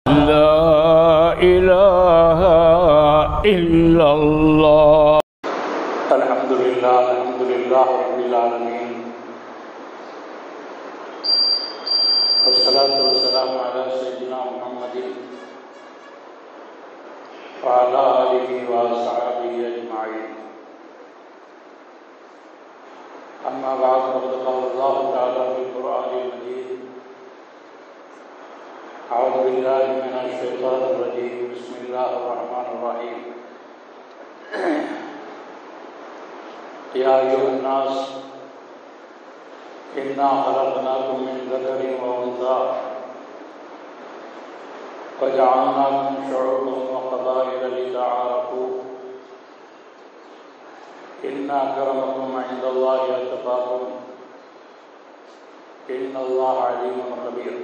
لا إله إلا الله. الحمد لله رب العالمين، والصلاة والسلام على سيدنا محمد وعلى آله وصحبه أجمعين. أما بعد، فقد قال الله تعالى في القرآن المجيد: أعوذ بالله من الشيطان الرجيم، بسم الله الرحمن الرحيم. يا أيها الناس إنا خلقناكم من ذكر وأنثى وجعلناكم شعوبا وقبائل لتعارفوا إن أكرمكم عند الله أتقاكم إن الله عليم خبير.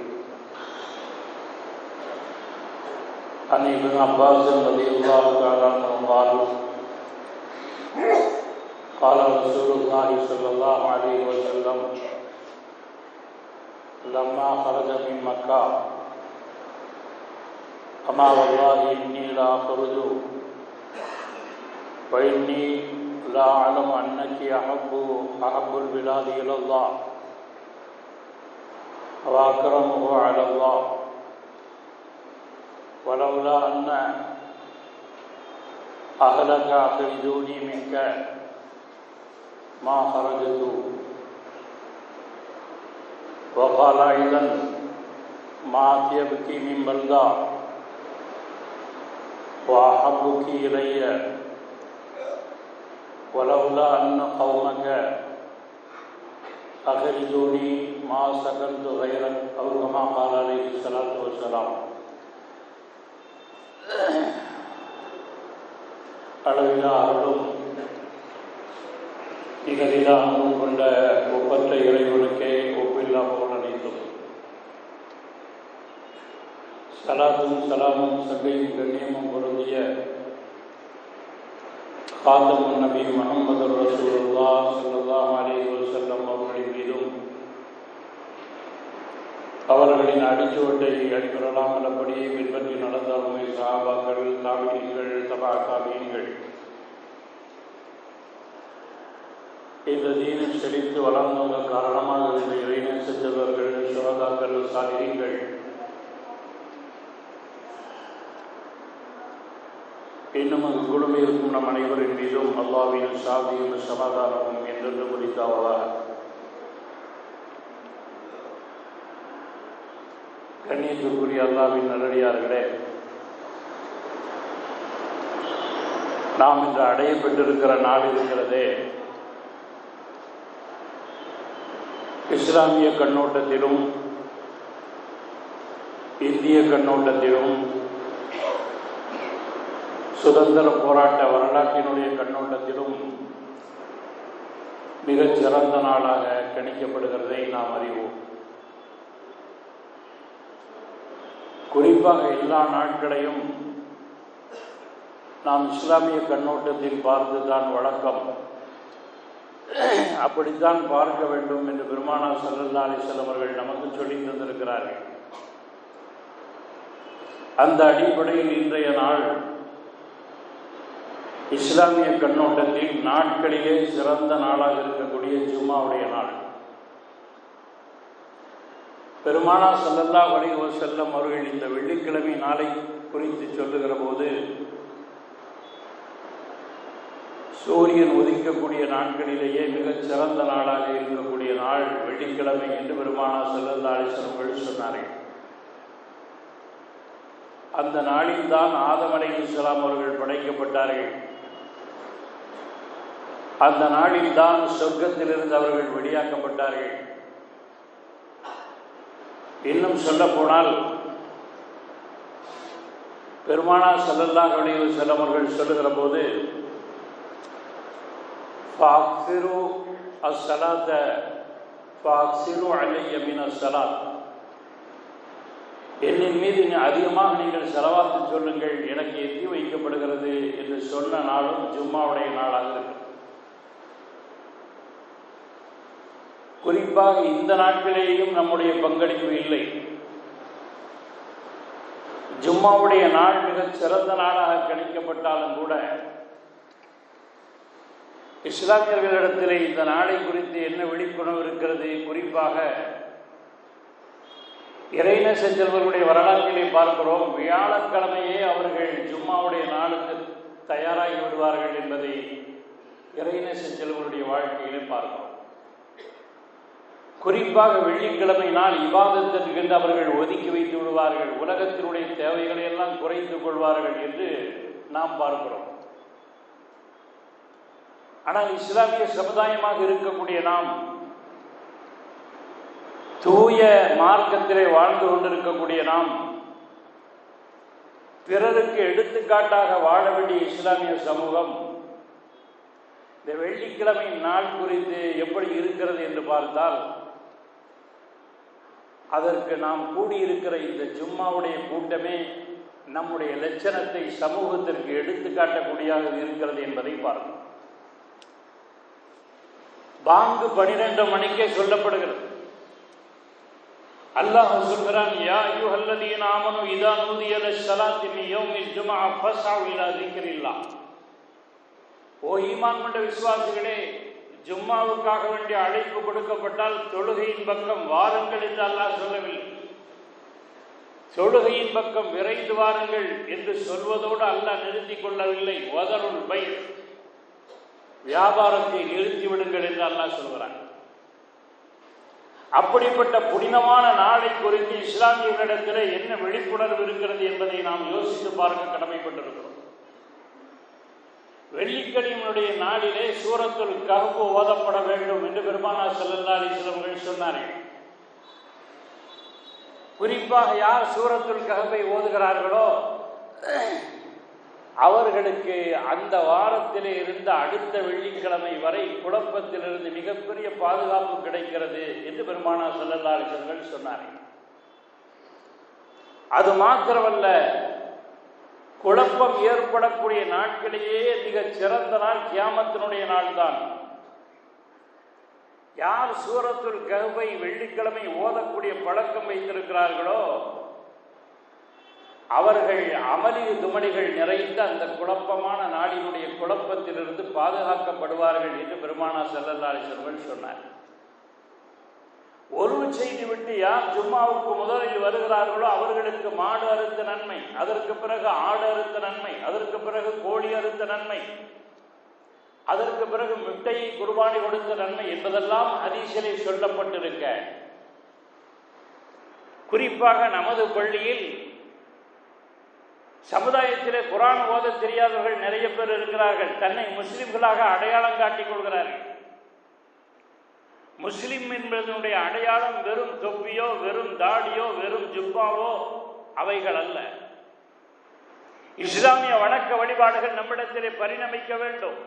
عن ابن عباس رضي الله تعالى عنه قال رسول الله صلى الله عليه وسلم: لما خرج من مكة: أما والله إني لا أخرج وإني لا أعلم أنك أحب البلاد إلى الله وأكرمه على الله، ولولا أن أهلك أخرجوني منك ما خرجت. وقال أيضا: ما أطيبك من بلدة وأحبك إلي، ولولا أن قومك أخرجوني ما سكنت غيرك، أو كما قال عليه الصلاة والسلام. அளவிலா அருளும் நிகரிலா அன்பும் கொண்ட ஒப்பற்ற இறைவனுக்கே ஒப்பில்லா போல் அனைத்தும். சலாத்தும் சலாமும் சங்கையும் கண்ணியமும் பொருந்திய காத்தமுன் நபி முஹம்மது ரசூலுல்லாஹ் ஸல்லல்லாஹு அலைஹி வஸல்லம் அவர்களின் மீதும் அவர்களின் அடிச்சுவட்டை அடிபெறலாம் அப்படியே பின்பற்றி நடந்தாலுமே சஹாபாக்கள், தாபிஈன்கள், தபா தாபிஈன்கள், இந்த தீனில் செழித்து வளர்ந்த காரணமாக இருந்த இறைவன் செஞ்சவர்கள், சுஹதாக்கள், சாலிஹீன்கள், இன்னும் அங்கு குழுமி இருக்கும் நம் அனைவரின் மீதும் அல்லாஹ்வின் சாந்தியும் சமாதானமும் என்றென்று குறித்தாவதாக. கண்ணியத்திற்குரிய அல்லாஹ்வின் நல்லடியார்களே, நாம் இன்று அடைய பெற்றிருக்கிற நாடு இருக்கிறதே, இஸ்லாமிய கண்ணோட்டத்திலும் இந்திய கண்ணோட்டத்திலும் சுதந்திர போராட்ட வரலாற்றினுடைய கண்ணோட்டத்திலும் மிகச் சிறந்த நாளாக கணிக்கப்படுகிறதை நாம் அறிவோம். குறிப்பாக எல்லா நாட்களையும் நாம் இஸ்லாமிய கண்ணோட்டத்தில் பார்த்துதான் வழக்கம். அப்படித்தான் பார்க்க வேண்டும் என்று பெருமானார் ஸல்லல்லாஹு அலைஹி வஸல்லம் அவர்கள் நமக்கு சொல்லி தந்திருக்கிறார்கள். அந்த அடிப்படையில் இன்றைய நாள் இஸ்லாமிய கண்ணோட்டத்தில் நாட்களிலே சிறந்த நாளாக இருக்கக்கூடிய ஜும்மாவுடைய நாள். பெருமானார் ஸல்லல்லாஹு அலைஹி வஸல்லம் அவர்கள் இந்த வெள்ளிக்கிழமை நாளை குறித்து சொல்லுகிற போது, சூரியன் உதிக்கக்கூடிய நாட்களிலேயே மிகச் சிறந்த நாளாக இருக்கக்கூடிய நாள் வெள்ளிக்கிழமை என்று பெருமானார் ஸல்லல்லாஹு அலைஹி வஸல்லம் அவர்கள் சொன்னார்கள். அந்த நாளில் தான் ஆதம் அலைஹிஸ்ஸலாம் அவர்கள் படைக்கப்பட்டார்கள். அந்த நாளில் தான் சொர்க்கத்திலிருந்து அவர்கள் வெளியாக்கப்பட்டார்கள். இன்னும் சொல்ல போனால் பெருமானார் ஸல்லல்லாஹு அலைஹி வஸல்லம் அவர்கள் சொல்லுகிற போது, ஃபஅக்ஸிரு அஸ்ஸலாத ஃபஅக்ஸிரு அலைய மின ஸலாத், என்னின் மீது அதிகமாக நீங்கள் ஸலவாத்து சொல்லுங்கள், எனக்கு எத்தி வைக்கப்படுகிறது என்று சொன்ன நாளும் ஜும்மாவுடைய நாளாக இருக்கு. குறிப்பாக இந்த நாட்களிலேயும் நம்முடைய பங்களிப்பு இல்லை. ஜும்மாவுடைய நாள் மிகச் சிறந்த நாளாக கணிக்கப்பட்டாலும் கூட இஸ்லாமியர்களிடத்தில் இந்த நாளை குறித்து என்ன விழிப்புணர்வு இருக்கிறது? குறிப்பாக இறைநேச செல்வர்களுடைய வரலாற்றிலே பார்க்கிறோம், வியாழக்கிழமையே அவர்கள் ஜும்மாவுடைய நாளுக்கு தயாராகி விடுவார்கள் என்பதை இறைநேச செல்வர்களுடைய வாழ்க்கையிலே பார்க்கிறோம். குறிப்பாக வெள்ளிக்கிழமை நாள் இபாதத்திற்கு அவர்கள் ஒதுக்கி வைத்து விடுவார்கள், உலகத்தினுடைய தேவைகளை எல்லாம் குறைத்துக் கொள்வார்கள் என்று நாம் பார்க்கிறோம். ஆனால் இஸ்லாமிய சமுதாயமாக இருக்கக்கூடிய நாம் தூய மார்க்கத்திலே வாழ்ந்து கொண்டிருக்கக்கூடிய நாம் பிறருக்கு எடுத்துக்காட்டாக வாழ வேண்டிய இஸ்லாமிய சமூகம் இந்த வெள்ளிக்கிழமை நாள் குறித்து எப்படி இருக்கிறது என்று பார்த்தால், அதற்கு நாம் கூடியிருக்கிற இந்த ஜும்மாவுடைய கூட்டமே நம்முடைய லட்சணத்தை சமூகத்திற்கு எடுத்துக்காட்டக்கூடியதாக இருக்கிறது என்பதை பார்க்கிறோம். பாங்கு 12 மணிக்கே சொல்லப்படுகிறது. அல்லாஹ் சொல்கிறான், யா அய்யுஹல்லதீன ஆமனு இதா நூதிய லிஸ்ஸலாத்தி மின் யௌமில் ஜும்ஆ ஃபஸ்அவு இலா ஸிக்ரில்லாஹ். ஓ ஈமான் கொண்ட விசுவாசிகளே, ஜும்மாவுக்காக வேண்டிய அழைப்பு கொடுக்கப்பட்டால் தொழுகையின் பக்கம் வாருங்கள் என்று அல்லாஹ் சொல்லவில்லை. தொழுகையின் பக்கம் விரைந்து வாருங்கள் என்று சொல்வதோடு அல்லாஹ் நிறுத்திக் கொள்ளவில்லை. வதருல் பை, வியாபாரத்தை நிறுத்திவிடுங்கள் என்று அல்லாஹ் சொல்கிறான். அப்படிப்பட்ட புனிதமான நாளை குறித்து இஸ்லாமியர்களிடத்தில் என்ன விழிப்புணர்வு இருக்கிறது என்பதை நாம் யோசித்து பார்க்க கடமைப்பட்டிருக்கிறோம். வெள்ளிக்கிழமையுடைய நாளிலே சூரத்துல் கஹ்ஃப் ஓதப்பட வேண்டும் என்று பெருமானார் ஸல்லல்லாஹு அலைஹி வஸல்லம் அவர்கள் சொன்னார்கள். குறிப்பாக யார் சூரத்துல் கஹ்ஃபை ஓதுகிறார்களோ அவர்களுக்கு அந்த வாரத்திலே இருந்த அடுத்த வெள்ளிக்கிழமை வரை குழப்பத்திலிருந்து மிகப்பெரிய பாதுகாப்பு கிடைக்கிறது என்று பெருமானார் ஸல்லல்லாஹு அலைஹி வஸல்லம் சொன்னார்கள். அது மாத்திரமல்ல, குழப்பம் ஏற்படக்கூடிய நாட்களிலேயே மிகச் சிறந்த நாள் கியாமத்தினுடைய நாள் தான். யார் சூரத்துல் கஹ்ஃபை வெள்ளிக்கிழமை ஓதக்கூடிய பழக்கம் வைத்திருக்கிறார்களோ அவர்கள் அமளி துமளிகள் நிறைந்த அந்த குழப்பமான நாளினுடைய குழப்பத்திலிருந்து பாதுகாக்கப்படுவார்கள் என்று பெருமானார் ஸல்லல்லாஹு அலைஹி வஸல்லம் சொன்னார். ஒரு செய்தி விட்டு யார் ஜும்மாவுக்கு முதலில் வருகிறார்களோ அவர்களுக்கு மாடு அறுத்த நன்மை, அதற்கு பிறகு ஆடு அறுத்த நன்மை, அதற்கு பிறகு கோழி அறுத்த நன்மை, அதற்கு பிறகு முட்டையை குர்பானி கொடுத்த நன்மை என்பதெல்லாம் ஹதீஸிலே சொல்லப்பட்டிருக்க, குறிப்பாக நமது பள்ளியில் சமுதாயத்திலே குர்ஆன் ஓத தெரியாதவர்கள் நிறைய பேர் இருக்கிறார்கள். தன்னை முஸ்லிம்களாக அடையாளம் காட்டிக் கொள்கிறார்கள். முஸ்லிம் என்பதனுடைய அடையாளம் வெறும் தொப்பியோ, வெறும் தாடியோ, வெறும் ஜுப்பாவோ அவைகள் அல்ல. இஸ்லாமிய வணக்க வழிபாடுகள் நம்மிடத்திலே பரிணமிக்க வேண்டும்.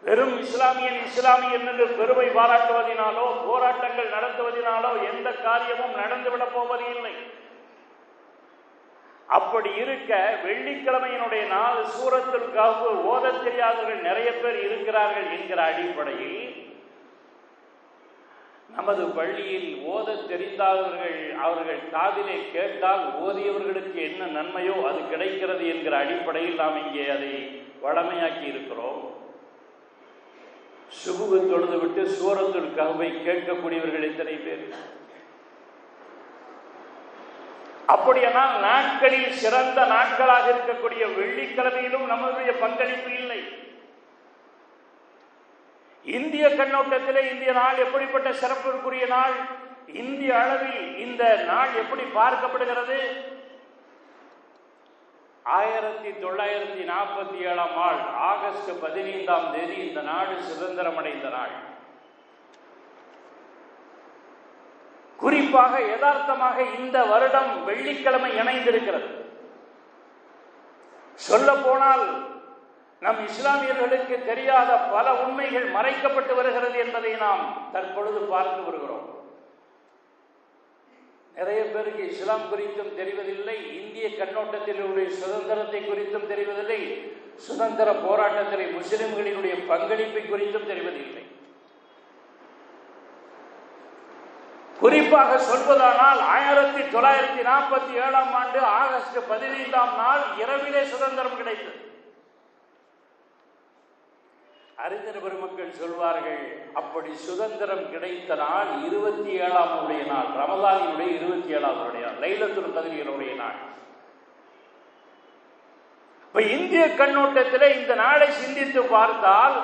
வெறும் இஸ்லாமியன் என்று பெருமை பாராட்டுவதனாலோ போராட்டங்கள் நடத்துவதனாலோ எந்த காரியமும் நடந்துவிடப் போவது இல்லை. அப்படி இருக்க வெள்ளிக்கிழமையினுடைய நாள் சூரத்துல் கஹ்ஃப் ஓத தெரியாதவர்கள் நிறைய பேர் இருக்கிறார்கள் என்கிற அடிப்படையில் நமது பள்ளியில் ஓத தெரிந்தாதவர்கள் அவர்கள் காதிலே கேட்டால் ஓதியவர்களுக்கு என்ன நன்மையோ அது கிடைக்கிறது என்கிற அடிப்படையில் நாம் இங்கே அதை வழமையாக்கி இருக்கிறோம். சுபுகு தொழுது விட்டு சூரத்துல் கஹ்ஃபை கேட்கக்கூடியவர்கள் எத்தனை பேர்? அப்படியானால் நாட்களில் சிறந்த நாட்களாக இருக்கக்கூடிய வெள்ளிக்கிழமையிலும் நம்முடைய பங்களிப்பு இல்லை. இந்திய கண்ணோட்டத்திலே இந்திய நாள் எப்படிப்பட்ட சிறப்பிற்குரிய நாள், இந்திய அளவில் இந்த நாள் எப்படி பார்க்கப்படுகிறது? 1947 ஆகஸ்ட் 15 இந்த நாடு சுதந்திரம் அடைந்த நாள். குறிப்பாக யதார்த்தமாக இந்த வருடம் வெள்ளிக்கிழமை இணைந்திருக்கிறது. சொல்ல போனால் நம் இஸ்லாமியர்களுக்கு தெரியாத பல உண்மைகள் மறைக்கப்பட்டு வருகிறது என்பதை நாம் தற்பொழுது பார்த்து வருகிறோம். நிறைய பேருக்கு இஸ்லாம் குறித்தும் தெரிவதில்லை, இந்திய கண்ணோட்டத்தில் உள்ள சுதந்திரத்தை குறித்தும் தெரிவதில்லை, சுதந்திர போராட்டத்திலே முஸ்லிம்களினுடைய பங்களிப்பை குறித்தும் தெரிவதில்லை. குறிப்பாக சொல்வதானால் 1947 ஆண்டு ஆகஸ்ட் 15ஆம் நாள் இரவிலே சுதந்திரம் கிடைத்தது. அறிஞர் பெருமக்கள் சொல்வார்கள், அப்படி சுதந்திரம் கிடைத்த நாள் 27ஆம் நாள், ரமலானினுடைய 27ஆம் நாள், லைலத்துல் கத்ரினுடைய நாள். இப்ப இந்திய கண்ணோட்டத்தில் இந்த நாளை சிந்தித்து பார்த்தால்,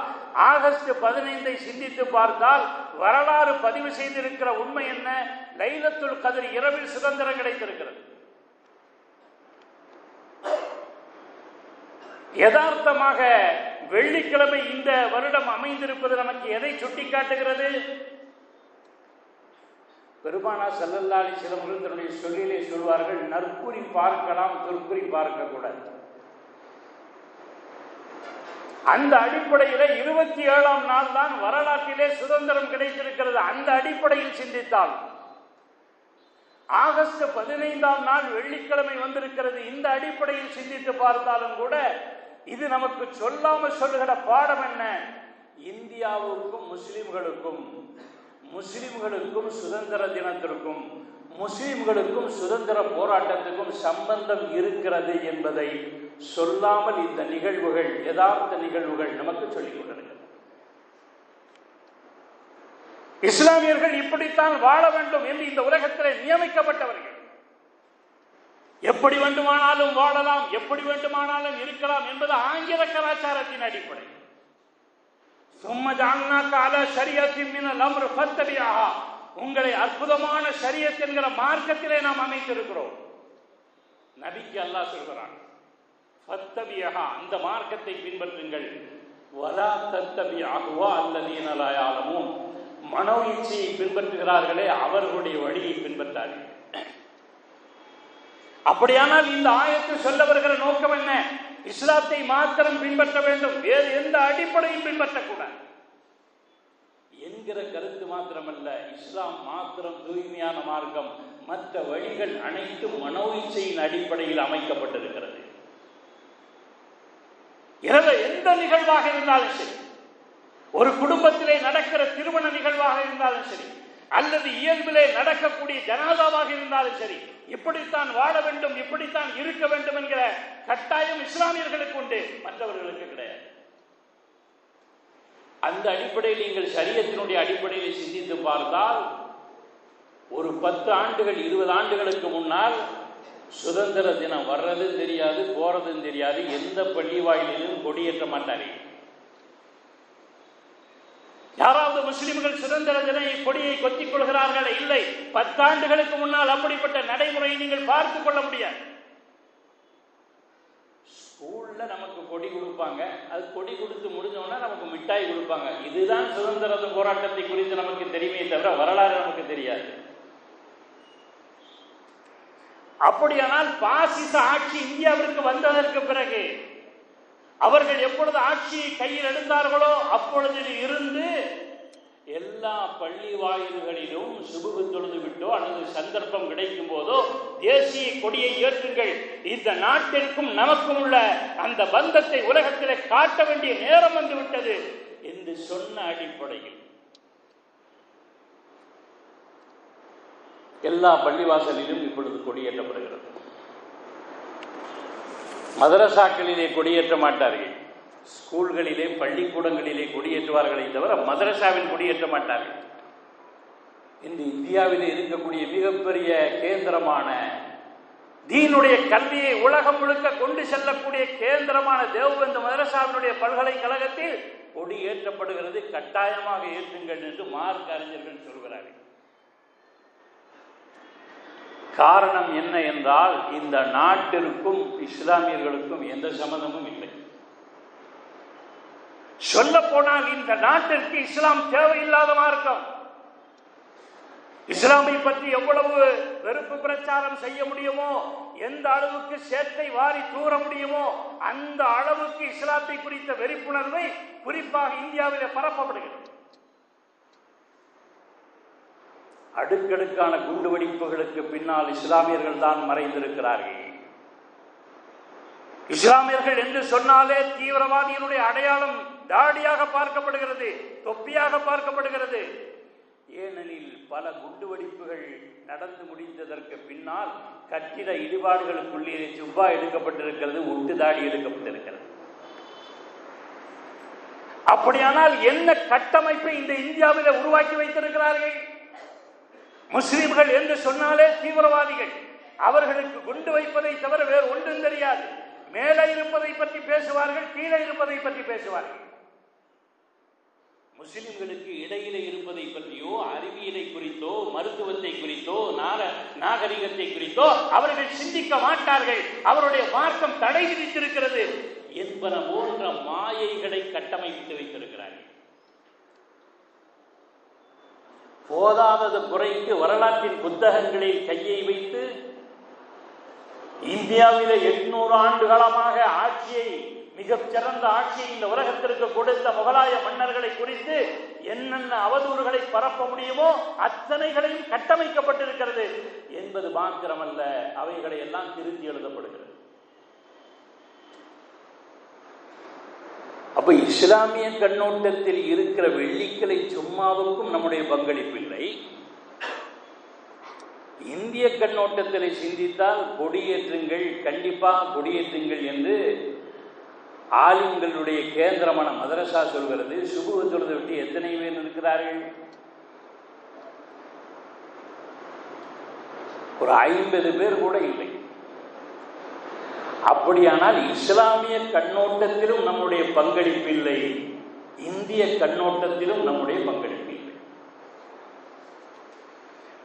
ஆகஸ்ட் 15 சிந்தித்து பார்த்தால், வரலாறு பதிவு செய்திருக்கிற உண்மை என்ன? லைலத்துல் கத்ர் இரவில் சுதந்திரம் கிடைத்திருக்கிறது. யதார்த்தமாக வெள்ளிக்கிழமை இந்த வருடம் அமைந்திருப்பது நமக்கு எதை சுட்டிக்காட்டுகிறது? பெருமானார் ஸல்லல்லாஹு அலைஹி வஸல்லம் தன்னுடைய சொல்லிலே சொல்வார்கள், நற்குறி பார்க்கலாம், துர்க்குறி பார்க்க கூடாது. அந்த அடிப்படையில் 27ஆம் நாள் தான் வரலாற்றிலே சுதந்திரம் கிடைத்திருக்கிறது. அந்த அடிப்படையில் சிந்தித்தால் ஆகஸ்ட் 15ஆம் நாள் வெள்ளிக்கிழமை வந்திருக்கிறது. இந்த அடிப்படையில் சிந்தித்து பார்த்தாலும் கூட இது நமக்கு சொல்லாமல் சொல்லுகிற பாடம் என்ன? இந்தியாவுக்கும் முஸ்லிம்களுக்கும் சுதந்திர தினத்திற்கும் முஸ்லிம்களுக்கும் சுதந்திர போராட்டத்துக்கும் சம்பந்தம் இருக்கிறது என்பதை சொல்லாமல் இந்த நிகழ்வுகள், யதார்த்த நிகழ்வுகள் நமக்கு சொல்லிக் கொண்டிருக்கிறது. இஸ்லாமியர்கள் இப்படித்தான் வாழ வேண்டும் என்று இந்த உலகத்திலே நியமிக்கப்பட்டவர்கள். எப்படி வேண்டுமானாலும் வாழலாம், எப்படி வேண்டுமானாலும் இருக்கலாம் என்பது ஆங்கில கலாச்சாரத்தின் அடிப்படை. உங்களை அற்புதமான ஷரியத் என்கிற மார்க்கத்திலே நாம் அமைத்திருக்கிறோம். நபிக்கு அல்லாஹ் சொல்கிறான், அந்த மார்க்கத்தை பின்பற்றுங்கள். வலா தத்தபிஅஹ்வா அல்லதீன லா யஅலமூன், மனோ இச்சையை பின்பற்றுகிறார்களே அவர்களுடைய வழியை பின்பற்றார்கள். அப்படியானால் இந்த ஆயத்து சொல்ல வருகிற நோக்கம் என்ன? இஸ்லாத்தை மாத்திரம் பின்பற்ற வேண்டும், வேறு எந்த அடிப்படையும் பின்பற்றக்கூடாது என்கிற கருத்து மாத்திரமல்ல. இஸ்லாம் மாத்திரம் தூய்மையான மார்க்கம், மற்ற வழிகள் அனைத்தும் மனோ இச்சையின் அடிப்படையில் அமைக்கப்பட்டிருக்கிறது. எனவே எந்த நிகழ்வாக இருந்தாலும் சரி, ஒரு குடும்பத்திலே நடக்கிற திருமண நிகழ்வாக இருந்தாலும் சரி, அல்லது இயல்பிலே நடக்கக்கூடிய ஜனாதாவாக இருந்தாலும் சரி, இப்படித்தான் வாழ வேண்டும், இப்படித்தான் இருக்க வேண்டும் என்கிற கட்டாயம் இஸ்லாமியர்களுக்கு உண்டு, மற்றவர்களுக்கு கிடையாது. அந்த அடிப்படையில் நீங்கள் ஷரியத்தினுடைய அடிப்படையில் சிந்தித்து பார்த்தால், ஒரு 10 ஆண்டுகள் 20 ஆண்டுகளுக்கு முன்னால் சுதந்திர தினம் வர்றது தெரியாது, போறதும் தெரியாது. எந்த பள்ளி வாயிலும் கொடியேற்ற மாட்டார்கள். யாராவது முஸ்லிம்கள் சுதந்திர தின கொடியை கொத்திக் கொள்கிறார்கள்? இல்லை. 10 ஆண்டுகளுக்கு முன்னால் அப்படிப்பட்ட நடைமுறையை நீங்கள் பார்த்துக் கொள்ள முடியாது. ஸ்கூல்ல நமக்கு கொடி கொடுப்பாங்க, அது கொடி கொடுத்து முடிஞ்சோன்னா நமக்கு மிட்டாய் கொடுப்பாங்க. இதுதான் சுதந்திர போராட்டத்தை குறித்து நமக்கு தெரியுமே தவிர வரலாறு நமக்கு தெரியாது. அப்படியானால் பாசிச ஆட்சி இந்தியாவிற்கு வந்ததற்கு பிறகு அவர்கள் எப்பொழுது ஆட்சியை கையில் எடுத்தார்களோ அப்பொழுது இருந்து எல்லா பள்ளி வாயில்களிலும் சுபுகு தொழுது விட்டோ அல்லது சந்தர்ப்பம் கிடைக்கும் போதோ தேசிய கொடியை ஏற்றுங்கள், இந்த நாட்டிற்கும் நமக்கும் உள்ள அந்த பந்தத்தை உலகத்திலே காட்ட வேண்டிய நேரம் வந்துவிட்டது என்று சொன்ன அடிப்படையில் எல்லா பள்ளிவாசலிலும் இப்பொழுது கொடியேற்றப்படுகிறது. மதரசாக்களிலே கொடியேற்ற மாட்டார்கள், ஸ்கூல்களிலே பள்ளிக்கூடங்களிலே கொடியேற்றுவார்களை தவிர மதரசாவில் கொடியேற்ற மாட்டார்கள். இந்த இந்தியாவிலே இருக்கக்கூடிய மிகப்பெரிய கேந்திரமான தீனுடைய கல்வியை உலகம் முழுக்க கொண்டு செல்லக்கூடிய கேந்திரமான தேவபந்து மதரசாவினுடைய பல்கலைக்கழகத்தில் கொடி ஏற்றப்படுகிறது. கட்டாயமாக ஏற்றுங்கள் என்று மார்க்க அறிஞர்கள் சொல்கிறார்கள். காரணம் என்ன என்றால், இந்த நாட்டிற்கும் இஸ்லாமியர்களுக்கும் எந்த சம்பந்தமும் இல்லை. சொல்ல போனால் இந்த நாட்டிற்கு இஸ்லாம் தேவையில்லாத மார்க்கம். இஸ்லாமை பற்றி எவ்வளவு வெறுப்பு பிரச்சாரம் செய்ய முடியுமோ, எந்த அளவுக்கு சேற்றை வாரி தூர முடியுமோ அந்த அளவுக்கு இஸ்லாத்தை குறித்த வெறுப்புணர்வை குறிப்பாக இந்தியாவிலே பரப்பப்படுகிறது. அடுக்கடுக்கான குண்டுவெடிப்புகளுக்கு பின்னால் இஸ்லாமியர்கள் தான் மறைந்திருக்கிறார்கள். இஸ்லாமியர்கள் என்று சொன்னாலே தீவிரவாதியினுடைய அடையாளம் தாடியாக பார்க்கப்படுகிறது, தொப்பியாக பார்க்கப்படுகிறது. ஏனெனில் பல குண்டுவெடிப்புகள் நடந்து முடிந்ததற்கு பின்னால் கட்டிட இடிபாடுகளுக்குள்ளே ஜுப்பா எடுக்கப்பட்டிருக்கிறது, ஒட்டுதாடி எடுக்கப்பட்டிருக்கிறது. அப்படியானால் என்ன கட்டமைப்பை இந்த இந்தியாவில் உருவாக்கி வைத்திருக்கிறார்கள்? முஸ்லிம்கள் என்று சொன்னாலே தீவிரவாதிகள். அவர்களுக்கு குண்டு வைப்பதை தவிர வேறு ஒன்றும் தெரியாது. மேலே இருப்பதை பற்றி பேசுவார்கள், கீழே இருப்பதை பற்றி பேசுவார்கள். முஸ்லிம்களுக்கு இடையிலே இருப்பதை பற்றியோ, அறிவியலை குறித்தோ, மருத்துவத்தை குறித்தோ, நாகரிகத்தை குறித்தோ அவர்கள் சிந்திக்க மாட்டார்கள். அவருடைய மார்க்கம் தடை விதித்திருக்கிறது என்பன போன்ற மாயைகளை கட்டமைத்து வைத்திருக்கிறார்கள். போதாதது குறைக்கு வரலாற்றின் புத்தகங்களில் கையை வைத்து இந்தியாவிலே 800 ஆண்டு காலமாக ஆட்சியை, மிகச் சிறந்த ஆட்சியை இந்த உலகத்திற்கு கொடுத்த முகலாய மன்னர்களை குறித்து என்னென்ன அவதூறுகளை பரப்ப முடியுமோ அத்தனைகளையும் கட்டமைக்கப்பட்டிருக்கிறது என்பது மாத்திரமல்ல, அவைகளை எல்லாம் திருத்தி எழுதப்படுகிறது. அப்ப இஸ்லாமிய கண்ணோட்டத்தில் இருக்கிற வெள்ளிக்கிழமை ஜும்மாவுக்கும் நம்முடைய பங்களிப்பில்லை. இந்திய கண்ணோட்டத்தில் சிந்தித்தால் கொடியேற்றுங்கள், கண்டிப்பாக கொடியேற்றுங்கள் என்று ஆலிம்களுடைய கேந்திரமான மதரசா சொல்கிறது. சுபுஹ் தொழுது விட்டு எத்தனை பேர் இருக்கிறார்கள்? ஒரு 50 பேர் கூட இல்லை. அப்படியானால் இஸ்லாமிய கண்ணோட்டத்திலும் நம்முடைய பங்களிப்பில்லை, இந்திய கண்ணோட்டத்திலும் நம்முடைய பங்களிப்பில்லை.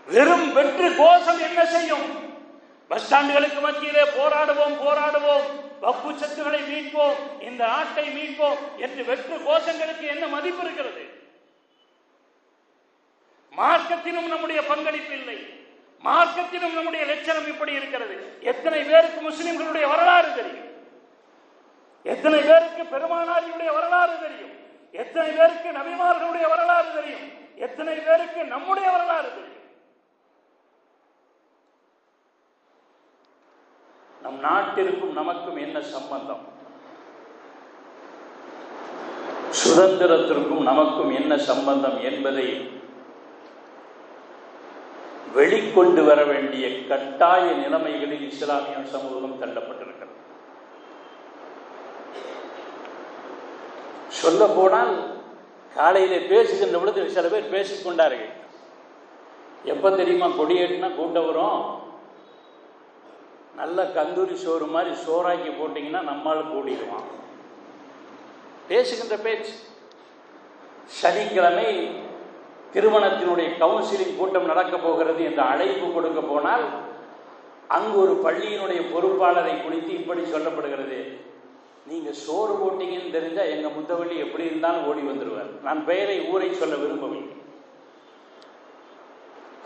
வெறும் வெற்று கோஷம் என்ன செய்யும்? பஸ் ஸ்டாண்டுகளுக்கு மத்தியிலே போராடுவோம் போராடுவோம், வக்ஃபு சொத்துக்களை மீட்போம், இந்த நாட்டை மீட்போம் என்று வெற்று கோஷங்களுக்கு என்ன மதிப்பு இருக்கிறது? மார்க்கத்திலும் நம்முடைய பங்களிப்பில்லை, மார்க்கத்திலும் நம்முடைய லட்சணம் இப்படி இருக்கிறது. எத்தனை பேருக்கு முஸ்லிம்களுடைய வரலாறு தெரியும்? எத்தனை பேருக்கு பெருமானாரியுடைய வரலாறு தெரியும்? எத்தனை பேருக்கு நபிமார்களுடைய வரலாறு தெரியும்? எத்தனை பேருக்கு நம்முடைய வரலாறு தெரியும்? நம் நாட்டிற்கும் நமக்கும் என்ன சம்பந்தம்? சுதந்திரத்திற்கும் நமக்கும் என்ன சம்பந்தம் என்பதை வெளிக்கொண்டு வர வேண்டிய கட்டாய நிலைமைகளில் இஸ்லாமிய சமூகம் தள்ளப்பட்டிருக்கிறது. சொல்ல போனால் காலையிலே பேசுகின்ற பொழுது சில பேர் பேசிக்கொண்டார்கள். எப்ப தெரியுமா கொடியேற்றினா கூட்டம் வரும்? நல்ல கந்தூரி சோறு மாதிரி சோறாக்கி போட்டீங்கன்னா நம்மால் கூடிடுவான். பேசுகின்ற பேச்சு. சனிக்கிழமை திருமணத்தினுடைய கவுன்சிலிங் கூட்டம் நடக்க போகிறது என்று அழைப்பு கொடுக்க போனால் அங்கு ஒரு பள்ளியினுடைய பொறுப்பாளரை குறித்து இப்படி சொல்லப்படுகிறது, நீங்க சோறு போட்டீங்கன்னு தெரிஞ்சா எங்க முத்தவள்ளி எப்படி இருந்தாலும் ஓடி வந்துடுவார். நான் பெயரை ஊரை சொல்ல விரும்பவில்லை.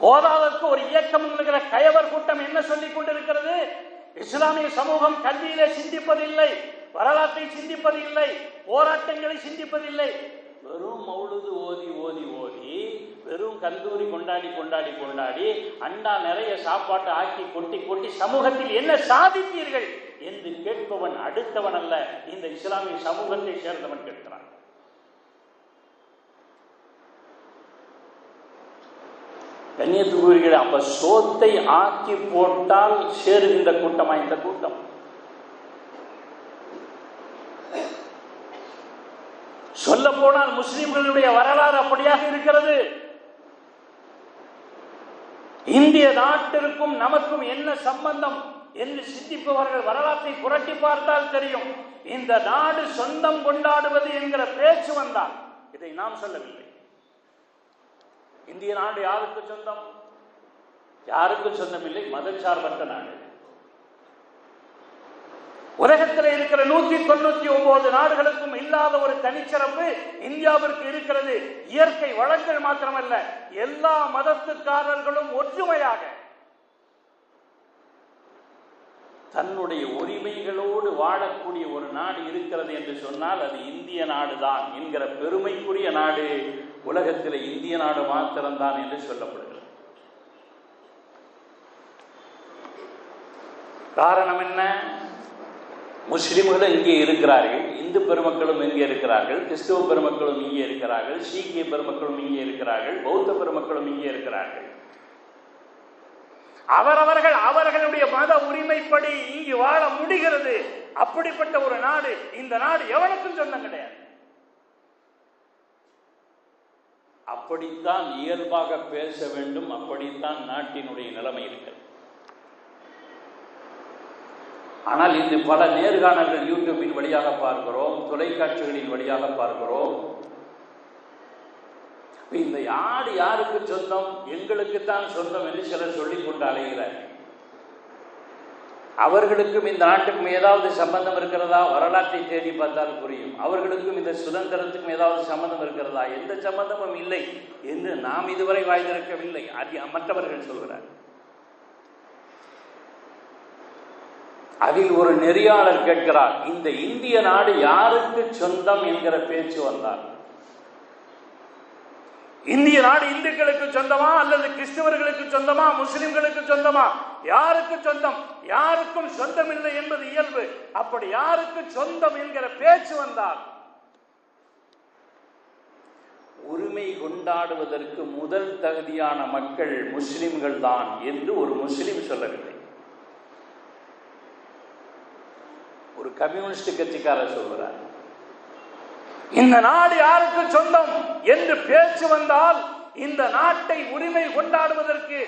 போதாதற்கு ஒரு இயக்கம் என்கிற கயவர் கூட்டம் என்ன சொல்லிக் கொண்டிருக்கிறது? இஸ்லாமிய சமூகம் கல்வியிலே சிந்திப்பதில்லை, வரலாற்றை சிந்திப்பதில்லை, போராட்டங்களை சிந்திப்பதில்லை. வெறும் மௌலுது ஓதி ஓதி ஓதி, வெறும் கந்தூரி கொண்டாடி கொண்டாடி கொண்டாடி, அண்டா நிறைய சாப்பாட்டை ஆக்கி கொட்டி கொட்டி சமூகத்தில் என்ன சாதித்தீர்கள் என்று கேட்பவன் அடுத்தவன் அல்ல, இந்த இஸ்லாமிய சமூகத்தை சேர்ந்தவன் கேட்கிறான். கண்ணியத்துக்குரியவர்களே, அப்ப சோத்தை ஆக்கி போட்டால் சேருகின்ற கூட்டமா இந்த கூட்டம்? சொல்ல போனால் முஸ்லிம்களுடைய வரலாறு அப்படியாக இருக்கிறது. இந்திய நாட்டிற்கும் நமக்கும் என்ன சம்பந்தம் என்று சிந்திப்பவர்கள் வரலாற்றை புரட்டி பார்த்தால் தெரியும். இந்த நாடு சொந்தம் கொண்டாடுவது என்கிற பேச்சு வந்தால், இதை நாம் சொல்லவில்லை. இந்திய நாடு யாருக்கு சொந்தம்? யாருக்கும் சொந்தம் இல்லை, மதச்சார்பற்ற நாடு. உலகத்தில் இருக்கிற 199 நாடுகளுக்கும் இல்லாத ஒரு தனிச்சிறப்பு இந்தியாவிற்கு இருக்கிறது. இயற்கை வளங்கள் மாத்திரமல்ல, எல்லா மதத்துக்காரர்களும் ஒற்றுமையாக தன்னுடைய உரிமைகளோடு வாழக்கூடிய ஒரு நாடு இருக்கிறது என்று சொன்னால் அது இந்திய நாடுதான் என்கிற பெருமைக்குரிய நாடு உலகத்தில் இந்திய நாடு மாத்திரம்தான் என்று சொல்லப்படுகிறது. காரணம் என்ன? முஸ்லிம்களும் இங்கே இருக்கிறார்கள், இந்து பெருமக்களும் இங்கே இருக்கிறார்கள், கிறிஸ்துவ பெருமக்களும் இங்கே இருக்கிறார்கள், சீக்கிய பெருமக்களும் இங்கே இருக்கிறார்கள், பௌத்த பெருமக்களும் இங்கே இருக்கிறார்கள். அவரவர்கள் அவர்களுடைய மத உரிமைப்படி இங்கு வாழ முடிகிறது. அப்படிப்பட்ட ஒரு நாடு, இந்த நாடு எவனுக்கும் சொந்தம் கிடையாது. அப்படித்தான் இயல்பாக பேச வேண்டும், அப்படித்தான் நாட்டினுடைய நிலைமை இருக்கிறது. ஆனால் இன்று பல நேர்காணல்கள் யூடியூபின் வழியாக பார்க்கிறோம், தொலைக்காட்சிகளின் வழியாக பார்க்கிறோம். இந்த நாடு யாருக்கு சொந்தம்? எங்களுக்குத்தான் சொந்தம் என்று சிலர் சொல்லிக் கொண்டு அலைகிறார்கள். அவர்களுக்கும் இந்த நாட்டுக்கும் ஏதாவது சம்பந்தம் இருக்கிறதா? வரலாற்றை தேடி பார்த்தால் புரியும். அவர்களுக்கும் இந்த சுதந்திரத்துக்கும் ஏதாவது சம்பந்தம் இருக்கிறதா? எந்த சம்பந்தமும் இல்லை என்று நாம் இதுவரை வாழ்ந்திருக்கவில்லை, மற்றவர்கள் சொல்கிறார். அதில் ஒரு நெறியாளர் கேட்கிறார், இந்த இந்திய நாடு யாருக்கு சொந்தம் என்கிற பேச்சு வந்தார். இந்திய நாடு இந்துக்களுக்கு சொந்தமா அல்லது கிறிஸ்தவர்களுக்கு சொந்தமா, முஸ்லிம்களுக்கு சொந்தமா? யாருக்கு சொந்தம்? யாருக்கும் சொந்தம் இல்லை என்பது இயல்பு. அப்படி யாருக்கு சொந்தம் என்கிற பேச்சு வந்தால் உரிமை கொண்டாடுவதற்கு முதல் தகுதியான மக்கள் முஸ்லிம்கள் தான் என்று ஒரு முஸ்லிம் சொல்லவில்லை, ஒரு கம்யூனிஸ்ட் கட்சிக்காரர் சொல்கிறார். இந்த நாடு யாருக்கு சொந்தம் என்று பேச்சு வந்தால் இந்த நாட்டை உரிமை கொண்டாடுவதற்கு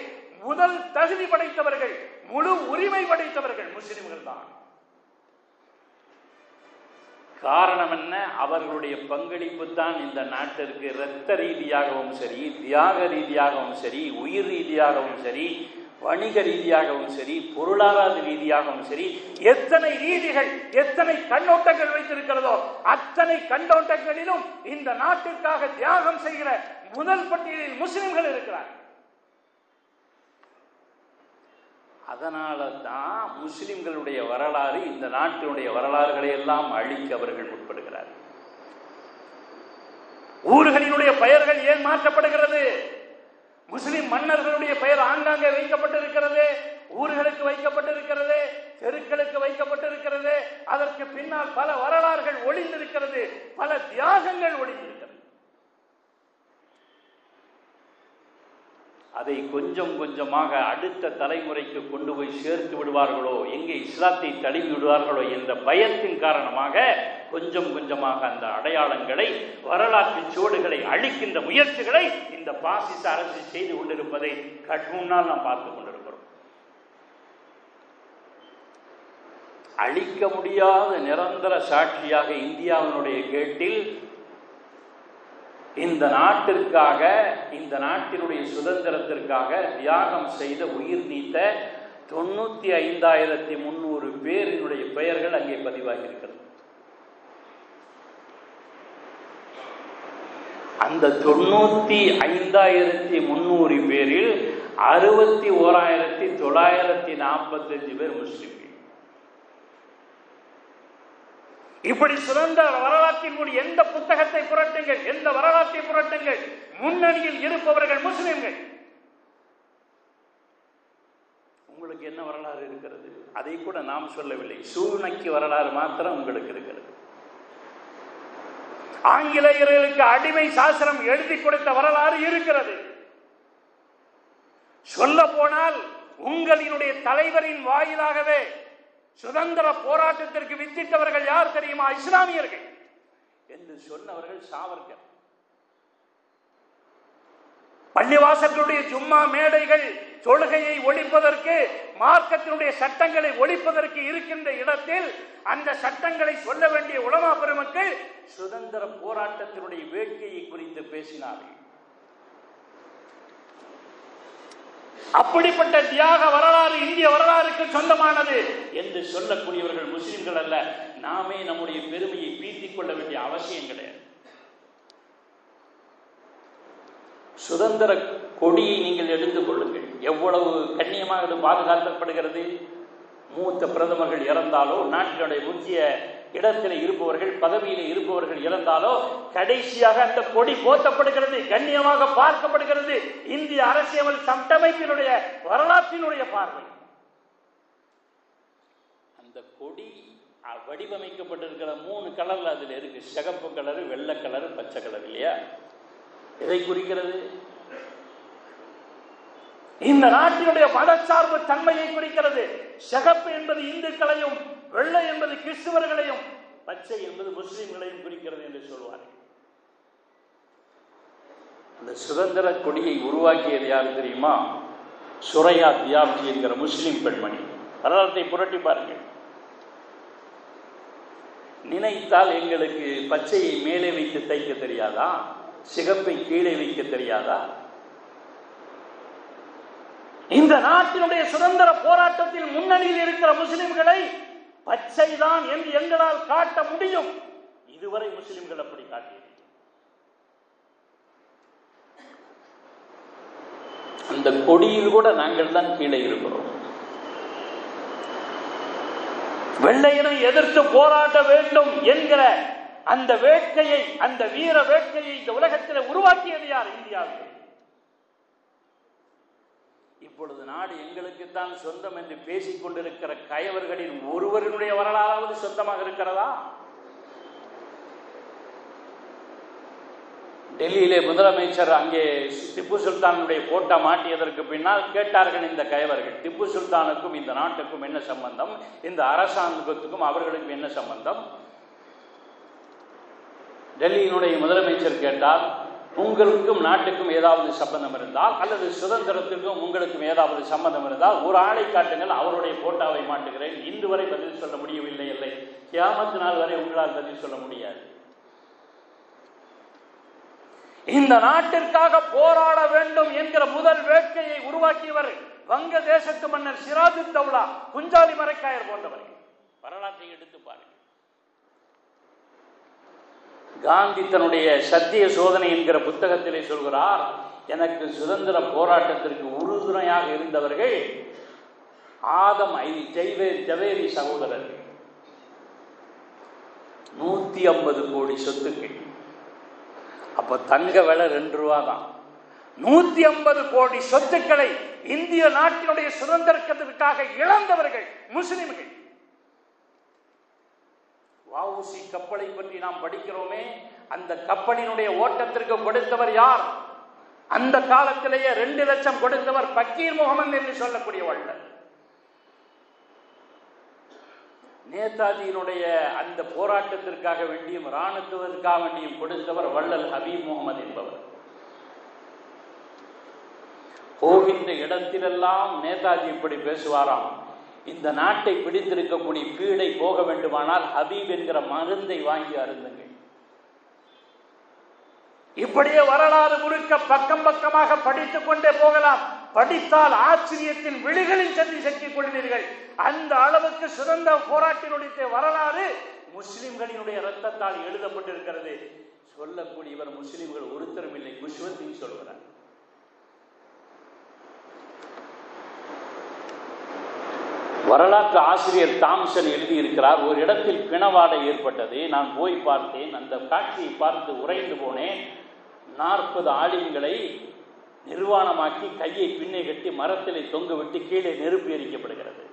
முதல் தகுதி படைத்தவர்கள், முழு உரிமை படைத்தவர்கள் முஸ்லிம்கள் தான். காரணம் என்ன? அவர்களுடைய பங்களிப்பு தான் இந்த நாட்டிற்கு இரத்த ரீதியாகவும் சரி, தியாக ரீதியாகவும் சரி, உயிர் ரீதியாகவும் சரி, வணிக ரீதியாகவும் சரி, பொருளாதார ரீதியாகவும் சரி, எத்தனை ரீதிகள், எத்தனை கண்ணோட்டங்கள் வைத்திருக்கிறதோ அத்தனை கண்ணோட்டங்களிலும் இந்த நாட்டிற்காக தியாகம் செய்கிற முதல் பட்டியலில் முஸ்லிம்கள் இருக்கிறார். அதனால தான் முஸ்லிம்களுடைய வரலாறு, இந்த நாட்டினுடைய வரலாறுகளை எல்லாம் அழிக்க அவர்கள் முற்படுகிறார்கள். ஊர்களினுடைய பெயர்கள் ஏன் மாற்றப்படுகிறது? முஸ்லிம் மன்னர்களுடைய பெயர் ஆங்காங்கே வைக்கப்பட்டிருக்கிறது, ஊர்களுக்கு வைக்கப்பட்டிருக்கிறது, தெருக்களுக்கு வைக்கப்பட்டிருக்கிறது. அதற்கு பின்னால் பல வரலாறுகள் ஒளிந்திருக்கிறது, பல தியாகங்கள் ஒளிந்திருக்கிறது. அதை கொஞ்சம் கொஞ்சமாக அடுத்த தலைமுறைக்கு கொண்டு போய் சேர்த்து விடுவார்களோ, எங்கே இஸ்லாத்தை தழுவி விடுவார்களோ என்ற பயத்தின் காரணமாக கொஞ்சம் கொஞ்சமாக அந்த அடையாளங்களை, வரலாற்று சுவடுகளை அழிக்கின்ற முயற்சிகளை இந்த பாசிச அரசு செய்து கொண்டிருப்பதை முன்னால் நாம் பார்த்துக் கொண்டிருக்கிறோம். அழிக்க முடியாத நிரந்தர சாட்சியாக இந்தியாவினுடைய கேட்டில் இந்த நாட்டிற்காக, இந்த நாட்டினுடைய சுதந்திரத்திற்காக தியாகம் செய்த, உயிர் நீத்த 95,300 பேரினுடைய பெயர்கள் அங்கே பதிவாகி இருக்கிறது. அந்த 95,300 பேரில் 61,945 பேர் முஸ்லிம்கள். இப்படி சுதந்திர வரலாற்றினுடைய எந்த புத்தகத்தை புரட்டுங்கள், எந்த வரலாற்றை புரட்டுங்கள், முன்னணியில் இருப்பவர்கள் முஸ்லிம்கள். உங்களுக்கு என்ன வரலாறு இருக்கிறது? அதை கூட நாம் சொல்லவில்லை. சூழ்நிலைக்கு வரலாறு மாத்திரம் உங்களுக்கு இருக்கிறது. ஆங்கிலேயர்களுக்கு அடிமை சாசனம் எழுதி கொடுத்த வரலாறு இருக்கிறது. சொல்ல போனால் உங்களினுடைய தலைவரின் வாயிலாகவே சுதந்திர போராட்டத்திற்கு வித்திட்டவர்கள் யார் தெரியுமா? இஸ்லாமியர்கள் என்று சொன்னவர்கள் சாவர்கர். பள்ளிவாசல்களுடைய ஜும்மா மேடைகள் தொழுகையை ஒழிப்பதற்கு, மார்க்கத்தினுடைய சட்டங்களை ஒழிப்பதற்கு இருக்கின்ற இடத்தில் அந்த சட்டங்களை சொல்ல வேண்டிய உலமா பெருமக்கள் சுதந்திர போராட்டத்தினுடைய வேட்கையை குறித்து பேசினார்கள். அப்படிப்பட்ட தியாக வரலாறு இந்திய வரலாறுக்கு சொந்தமானது என்று சொல்லக்கூடியவர்கள் முஸ்லிம்கள் அல்ல. நாமே நம்முடைய பெருமையை பீத்திக் கொள்ள வேண்டிய அவசியம் கிடையாது. சுதந்திர கொடியை நீங்கள் எடுத்துக் கொள்ளுங்கள், எவ்வளவு கண்ணியமாக அது பாதுகாக்கப்படுகிறது. மூத்த பிரதமர்கள் இறந்தாலோ, நாட்டினுடைய முக்கிய இடத்தில் இருப்பவர்கள், பதவியில் இருப்பவர்கள் இறந்தாலோ கடைசியாக அந்த கொடி போற்றப்படுகிறது, கண்ணியமாக பார்க்கப்படுகிறது. இந்திய அரசியல் சட்டமைப்பினுடைய வரலாற்றினுடைய பார்வை. அந்த கொடி வடிவமைக்கப்பட்டிருக்கிற 3 கலர்ல அதுல இருக்கு. சிகப்பு கலரு, வெள்ளை கலரு, பச்சை கலர் இல்லையா? எதை குறிக்கிறது? இந்த நாட்டினுடைய மதச்சார்பு தன்மையை குறிக்கிறது. சிகப்பு என்பது இந்துக்களையும், வெள்ளை என்பது கிறிஸ்துவர்களையும், பச்சை என்பது முஸ்லிம்களையும் குறிக்கிறது என்று சொல்வார்கள். அந்த சுதந்திர கொடியை உருவாக்கியது யார் தெரியுமா? சுரையா தியாப்ஜி என்கிற முஸ்லிம் பெண்மணி. வரலாற்றை புரட்டி பாருங்கள். நினைத்தால் எங்களுக்கு பச்சையை மேலே வைத்து தைக்க தெரியாதா? சிகப்பை கீழே வைக்க தெரியாதா? இந்த நாட்டினுடைய சுதந்திர போராட்டத்தில் முன்னணியில் இருக்கிற முஸ்லிம்களை பச்சை தான் என்று எங்களால் காட்ட முடியும். இதுவரை முஸ்லிம்கள் அப்படி காட்டியது. அந்த கொடியில் கூட நாங்கள் தான் கீழே இருக்கிறோம். வெள்ளையனை எதிர்த்து போராட வேண்டும் என்கிற அந்த வேட்கையை, அந்த வீர வேட்கையை இந்த உலகத்தில் உருவாக்கியது யார்? இந்தியாவில். இப்பொழுது நாடு எங்களுக்குத்தான் சொந்தம் என்று பேசிக் கொண்டிருக்கிற கயவர்களின் ஒருவருடைய வரலாறாவது சொந்தமாக இருக்கிறதா? டெல்லியிலே முதலமைச்சர் அங்கே திப்பு சுல்தானுடைய போட்டா மாட்டியதற்கு பின்னால் கேட்டார்கள் இந்த கயவர்கள், திப்பு சுல்தானுக்கும் இந்த நாட்டுக்கும் என்ன சம்பந்தம்? இந்த அரசாங்கத்துக்கும் அவர்களுக்கும் என்ன சம்பந்தம்? டெல்லியினுடைய முதலமைச்சர் கேட்டால், உங்களுக்கும் நாட்டுக்கும் ஏதாவது சம்பந்தம் இருந்தால், அல்லது சுதந்திரத்திற்கும் உங்களுக்கும் ஏதாவது சம்பந்தம் இருந்தால் ஒரு ஆளை காட்டுங்கள், அவருடைய போட்டாவை மாட்டுகிறேன். இன்று வரை பதில் சொல்ல முடியவில்லை. இல்லை, கியாமத் நாள் வரை உங்களால் பதில் சொல்ல முடியாது. இந்த நாட்டிற்காக போராட வேண்டும் என்கிற முதல் வேட்கையை உருவாக்கியவர் வங்க தேசத்து மன்னர் சிராஜுத்தௌலா, குஞ்சாலி மரைக்காயர் போன்றவர்கள். வரலாற்றை எடுத்து பாருங்கள். காந்தி தன்னுடைய சத்திய சோதனை என்கிற புத்தகத்திலே சொல்கிறார், எனக்கு சுதந்திர போராட்டத்திற்கு உறுதுணையாக இருந்தவர்கள் ஆதம் ஜவேரி சகோதரர்கள். 150 கோடி சொத்துக்கள். அப்ப தங்க விலை 2 ரூபா தான். 150 கோடி சொத்துக்களை இந்திய நாட்டினுடைய சுதந்திரத்திற்காக இழந்தவர்கள் முஸ்லிம்கள். வஉசி கப்பலை பற்றி நாம் படிக்கிறோமே, அந்த கப்பலினுடைய ஓட்டத்திற்கு கொடுத்தவர் யார்? அந்த காலத்திலேயே 2 லட்சம் கொடுத்தவர் பக்கீர் முகமது என்று சொல்லக்கூடிய வள்ளல். நேதாஜியினுடைய அந்த போராட்டத்திற்காக வேண்டியும் இராணுவத்திற்காக வேண்டியும் கொடுத்தவர் வள்ளல் ஹபீப் முகமது என்பவர். போகின்ற இடத்திலெல்லாம் நேதாஜி இப்படி பேசுவாராம், இந்த நாட்டை பிடித்திருக்கக்கூடிய பீடை போக வேண்டுமானால் ஹபீப் என்கிற மருந்தை வாங்கி அருந்துங்கள். இப்படியே வரலாறு முழுக்க பக்கம் பக்கமாக படித்துக் கொண்டே போகலாம். படித்தால் ஆச்சரியத்தின் விழிகளில் சென்று சிக்கிக் கொள்வீர்கள். அந்த அளவுக்கு சுதந்திர போராட்டினுடைய வரலாறு முஸ்லிம்களினுடைய ரத்தத்தால் எழுதப்பட்டிருக்கிறது. சொல்லக்கூடியவர் முஸ்லிம்கள் ஒருத்தரும் இல்லை, குஷ்வந்த் சொல்கிறார். வரலாற்று ஆசிரியர் தாம்சன் எழுதியிருக்கிறார், ஒரு இடத்தில் பிணவாடை ஏற்பட்டது, நான் போய் பார்த்தேன், அந்த காட்சியை பார்த்து உறைந்து போனேன். 40 ஆலிம்களை நிர்வாணமாக்கி கையை பின்னே கட்டி மரத்திலே தொங்க விட்டு கீழே நெருப்பு எரிக்கப்படுகிறது.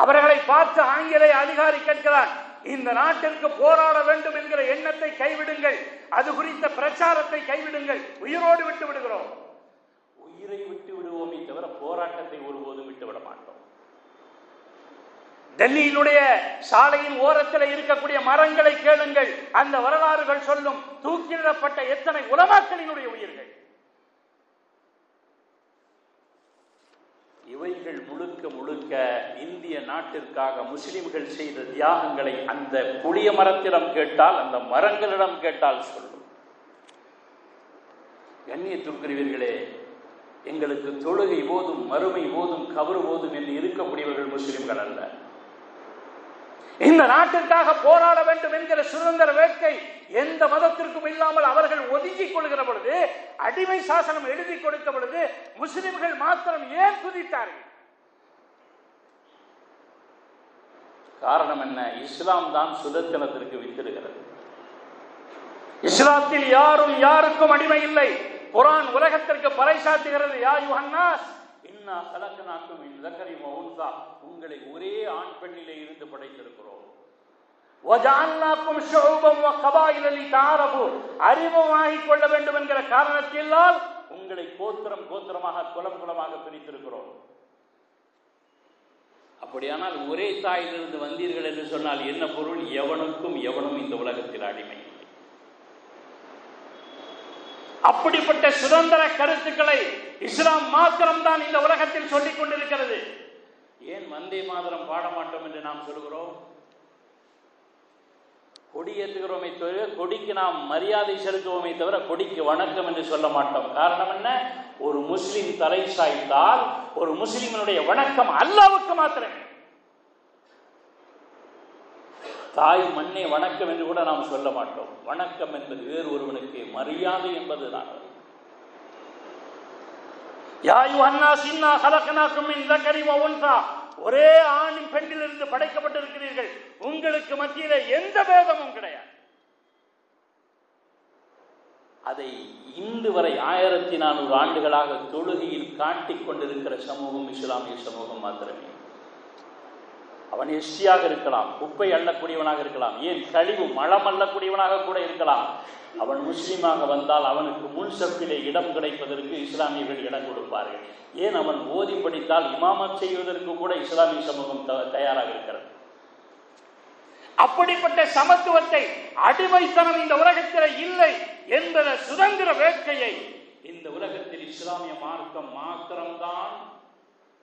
அவர்களை பார்த்து ஆங்கிலேய அதிகாரி கேட்கிறார், இந்த நாட்டிற்கு போராட வேண்டும் என்கிற எண்ணத்தை கைவிடுங்கள், அது குறித்த பிரச்சாரத்தை கைவிடுங்கள், உயிரோடு விட்டு விடுகிறோம். உயிரை விட்டு விடுவோமே தவிர போராட்டத்தை ஒருபோதும் விட்டுவிட மாட்டோம். டெல்லியினுடைய சாலையின் ஓரத்தில் இருக்கக்கூடிய மரங்களை கேளுங்கள், அந்த வரலாறுகள் சொல்லும் தூக்கிலிடப்பட்ட எத்தனை உலமாக்களினுடைய உயிர்கள். இவைகள் முழுக்க முழுக்க இந்திய நாட்டிற்காக முஸ்லிம்கள் செய்த தியாகங்களை அந்த புளிய மரத்திடம் கேட்டால், அந்த மரங்களிடம் கேட்டால் சொல்லும். கண்ணியத்திற்குரியவர்களே, எங்களுக்கு தொழுகை போதும், மறுமை போதும், கபரு போதும் என்று இருக்கக்கூடியவர்கள் முஸ்லிம்கள் அல்ல. இந்த நாட்டிற்காக போராட வேண்டும் என்கிற சுதந்திர வேட்கை எந்த மதத்திற்கும் இல்லாமல் அவர்கள் ஒதுக்கிக் கொள்கிற பொழுது, அடிமை சாசனம் எழுதி கொடுத்த பொழுது முஸ்லிம்கள் மாத்திரம் ஏன் குதித்தார்கள்? காரணம் என்ன? இஸ்லாம் தான் சுதந்திரத்திற்கு வித்திடுகிறது. இஸ்லாத்தில் யாரும் யாருக்கும் அடிமை இல்லை. குர்ஆன் உலகத்திற்கு பறைசாற்றுகிறது, யா யுஹன்னாஸ் இன்னா கலக்னாக்கும் மின் ஸக்கரி வ உன்ஸா, உங்களை ஒரே ஆண் ஆண் பெண்ணிலே இருந்து படைத்திருக்கிறோம். வஜஅல்னாக்கும் ஷுஉபன் வ கபாயில லிதஆரஃபு, அறிமுகமாகிக் கொள்ள வேண்டும் என்கிற காரணத்தினால் உங்களை கோத்திரம் கோத்திரமாக குலம் குலமாக பிரித்திருக்கிறோம். அப்படியானால் ஒரே தாயிலிருந்து வந்தீர்கள் என்று சொன்னால் என்ன பொருள்? எவனுக்கும் எவனும் இந்த உலகத்தில் அடிமை. அப்படிப்பட்ட சுதந்திர கருத்துக்களை இஸ்லாம் மாத்திரம்தான் இந்த உலகத்தில் சொல்லிக் கொண்டிருக்கிறது. ஏன் வந்தே மாதரம் பாட மாட்டோம் என்று நாம் சொல்கிறோம்? கொடி ஏற்றுகிறோமே தவிர, கொடிக்கு நாம் மரியாதை செலுத்துவோமே தவிர கொடிக்கு வணக்கம் என்று சொல்ல மாட்டோம். காரணம் என்ன? ஒரு முஸ்லிம் தலை சாய்த்தால் ஒரு முஸ்லிமினுடைய வணக்கம் அல்லாஹ்வுக்கு மாத்திரமே. தாய் மண்ணே வணக்கம் என்று கூட நாம் சொல்ல மாட்டோம். வணக்கம் என்பது வேறு ஒருவனுக்கு, மரியாதை என்பது தான். யா அய்யுஹன்னாஸ் இன்னா ஹலக்னாக்கும் மின் ஸக்கரி வ உன்ஸா, ஒரே ஆணின் பெண்ணிலிருந்து படைக்கப்பட்டிருக்கிறீர்கள். உங்களுக்கு மத்தியிலே எந்த பேதமும் கிடையாது. அதை இன்று வரை 1400 ஆண்டுகளாக தொழுகையில் காட்டிக் கொண்டிருக்கிற சமூகம் இஸ்லாமிய சமூகம் மாத்திரமே. அவன் எஸ்டியாக இருக்கலாம், குப்பை அள்ளக்கூடியவனாக இருக்கலாம், ஏன் கழிவு மலம் அள்ளக்கூடியவனாக கூட இருக்கலாம். அவன் முஸ்லீமாக வந்தால் அவனுக்கு முன் சப்பிலே இடம் கிடைப்பதற்கு இஸ்லாமியர்கள் இடம் கொடுப்பார்கள். ஏன் அவன் ஓதி படித்தால் இமாமத் செய்வதற்கு கூட இஸ்லாமிய சமூகம் தயாராக இருக்கிறது. அப்படிப்பட்ட சமத்துவத்தை, அடிமைத்தனம் இந்த உலகத்தில் இல்லை என்ற சுதந்திர வேட்கையை இந்த உலகத்தில் இஸ்லாமிய மார்க்கம் மாத்திரம்தான்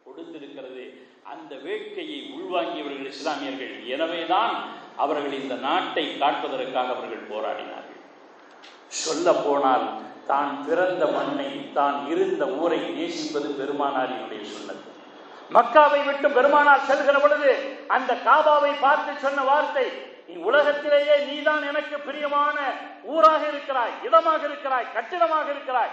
கொடுத்திருக்கிறது. அந்த வேட்கையை உள்வாங்கியவர்கள் இஸ்லாமியர்கள். எனவேதான் அவர்கள் இந்த நாட்டை காட்பதற்காக அவர்கள் போராடினார்கள். சொல்ல போனால் தான் பிறந்த மண்ணை, தான் இருந்த ஊரை நேசிப்பது பெருமானாரினுடைய சுன்னத். மக்காவை விட்டு பெருமானார் செல்கிற பொழுது அந்த காபாவை பார்த்து சொன்ன வார்த்தை, உலகத்திலேயே நீதான் எனக்கு பிரியமான ஊராக இருக்கிறாய், இடமாக இருக்கிறாய், கட்டிடமாக இருக்கிறாய்.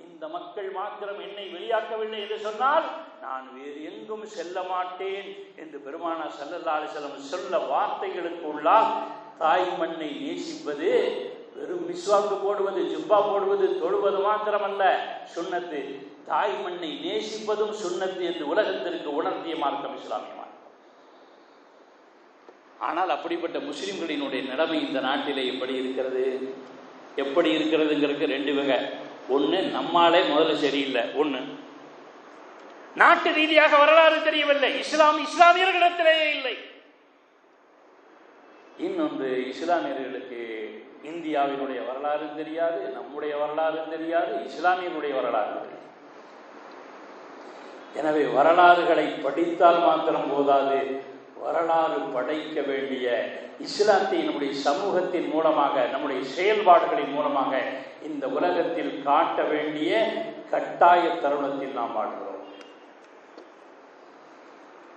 இந்த மக்கள் மாத்திரம் என்னை வெளியாக்கவில்லை என்று சொன்னால் நான் வேறு எங்கும் செல்ல மாட்டேன் என்று பெருமானார் ஸல்லல்லாஹு அலைஹி வஸல்லம் சொல்ல வார்த்தைகளுக்கு உள்ளால் தாய் மண்ணை நேசிப்பது வெறும் மிஸ்வாக்கு போடுவது, ஜுப்பா போடுவது, தொழுவது மாத்திரமல்ல சுன்னத்து. தாய் மண்ணை நேசிப்பதும் சுன்னத்து என்று உலகத்திற்கு உணர்த்திய மார்க்கம் இஸ்லாமிய மார்க்கம். ஆனால் அப்படிப்பட்ட முஸ்லிம்களினுடைய நிலைமை இந்த நாட்டிலே எப்படி இருக்கிறது? எப்படி இருக்கிறதுங்கிறதுக்கு 2 வகை. ஒன்று, நம்மாலே முதல்ல சரியில்லை. ஒன்று, நாட்டு ரீதியாக வரலாறு தெரியவில்லை, இஸ்லாமியர்களிடத்திலேயே இல்லை. இன்னொன்று, இஸ்லாமியர்களுக்கு இந்தியாவினுடைய வரலாறு தெரியாது, நம்முடைய வரலாறு தெரியாது, இஸ்லாமியனுடைய வரலாறு தெரியாது. எனவே வரலாறுகளை படித்தால் மாத்திரம் போதாது, வரலாறு படைக்க வேண்டிய இஸ்லாத்தை நம்முடைய சமூகத்தின் மூலமாக, நம்முடைய செயல்பாடுகளின் மூலமாக இந்த உலகத்தில் காட்ட வேண்டிய கட்டாய தருணத்தில் நாம் வாழ்கிறோம்.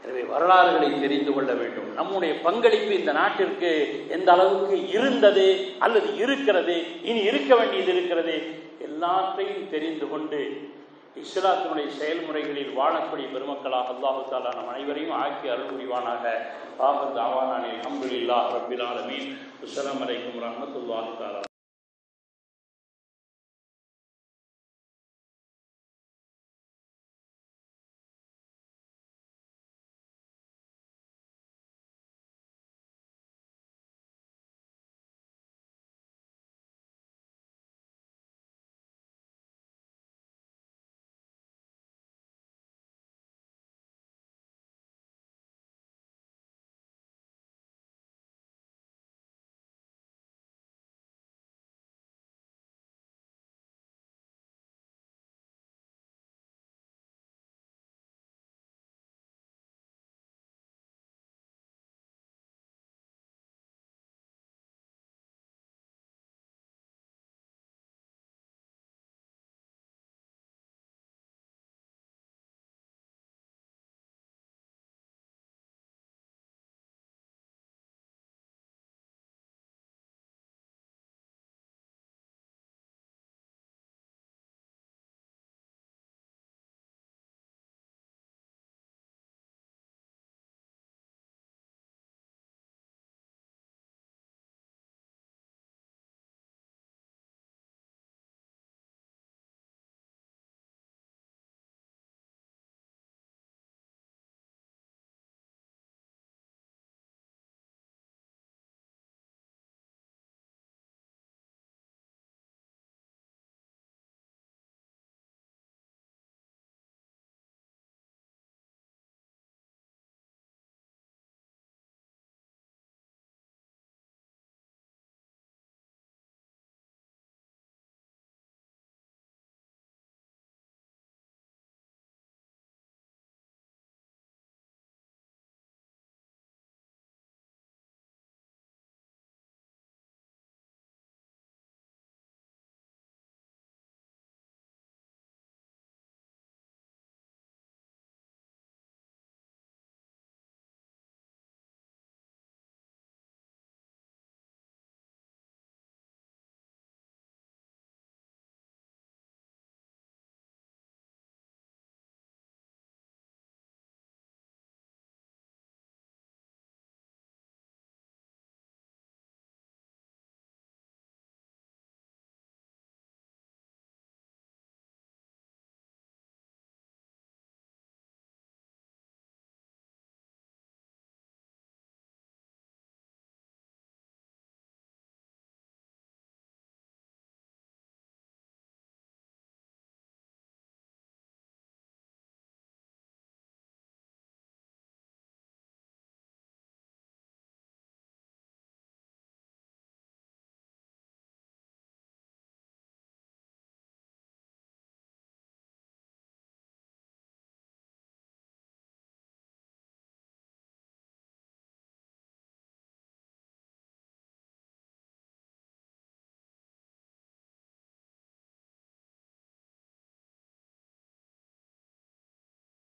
எனவே வரலாறுகளை தெரிந்து கொள்ள வேண்டும். நம்முடைய பங்களிப்பு இந்த நாட்டிற்கு எந்த அளவுக்கு இருந்தது அல்லது இருக்கிறது, இனி இருக்க வேண்டியது இருக்கிறது, எல்லாத்தையும் தெரிந்து கொண்டு இஸ்லாத்தினுடைய செயல்முறைகளில் வாழக்கூடிய பெருமக்களாக அல்லாஹு தஆலா நம் அனைவரையும் ஆக்கி அருள் புரிவானாக. ஆஹிர் தஅவானா அல்ஹம்துலில்லாஹி ரப்பில் ஆலமீன். அஸ்ஸலாமு அலைக்கும் வரஹ்மத்துல்லாஹி தஆலா.